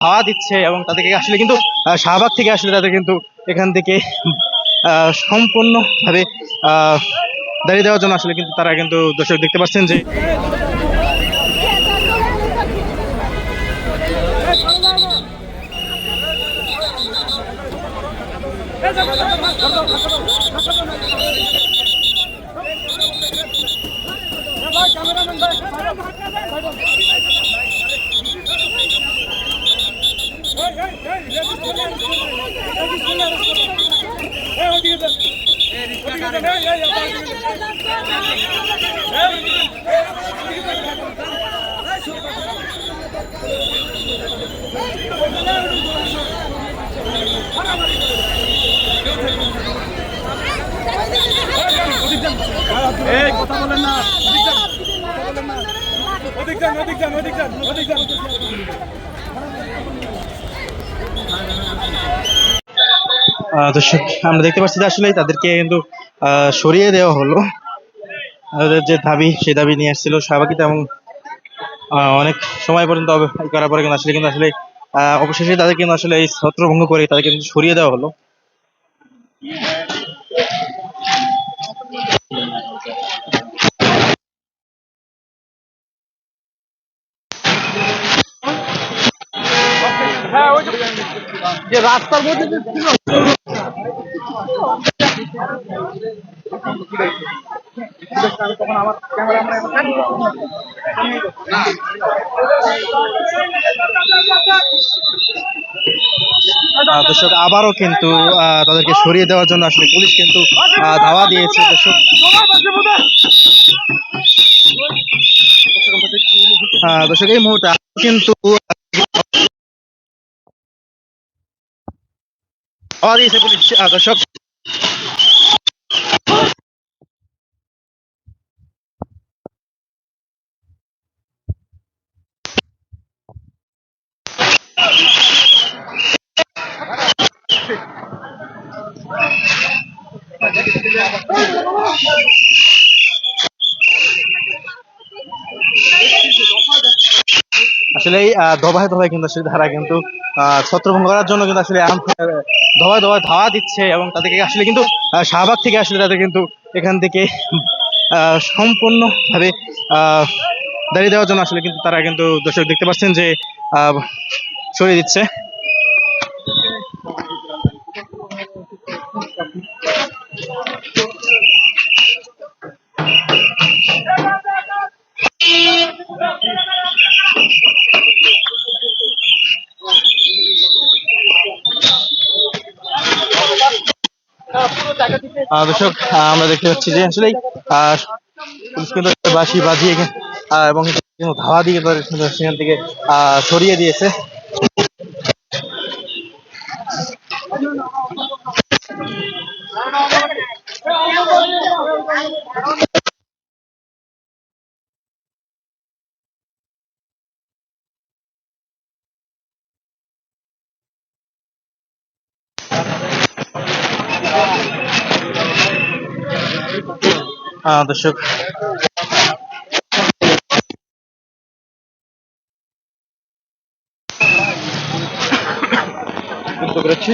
ধাওয়া দিচ্ছে এবং তাদেরকে আসলে কিন্তু শাহবাগ থেকে আসলে তাদের কিন্তু এখান থেকে সম্পূর্ণভাবে দাঁড়িয়ে দেওয়ার জন্য আসলে কিন্তু তারা কিন্তু দর্শক দেখতে পাচ্ছেন যে কথা বলেন না, ওদিক যান। দর্শক আমরা দেখতে পাচ্ছি যে আসলে তাদেরকে কিন্তু সরিয়ে দেওয়া হলো। তাদের যে দাবি সেই দাবি নিয়ে আসছিল শাহবাগীতে এবং অনেক সময় পর্যন্ত করার পরে কিন্তু আসলে অবশেষে তাদের কিন্তু আসলে এই ছত্রভঙ্গ করে তাদেরকে কিন্তু সরিয়ে দেওয়া হলো। যে রাস্তার মধ্যে দর্শক আবারও কিন্তু তাদেরকে সরিয়ে দেওয়ার জন্য আসলে পুলিশ কিন্তু ধাওয়া দিয়েছে। দর্শক এই মুহূর্তে কিন্তু ধাওয়া দিয়েছে পুলিশ। দর্শক আসলে এই দফায় কিন্তু আসলে তারা কিন্তু ছত্রভঙ্গ করার জন্য কিন্তু আসলে দফায় ধাওয়া দিচ্ছে এবং তাদেরকে আসলে কিন্তু শাহবাগ থেকে আসলে তাদের কিন্তু এখান থেকে সম্পূর্ণভাবে দাঁড়িয়ে দেওয়ার জন্য আসলে কিন্তু তারা কিন্তু দর্শক দেখতে পাচ্ছেন যে সরিয়ে দিচ্ছে। দর্শক আমরা দেখতে পাচ্ছি যে আসলে পুলিশ কিন্তু বাঁশি বাজিয়ে এবং ধাওয়া দিয়ে সেখান থেকে সরিয়ে দিয়েছে। দর্শক বুঝতে পেরেছি।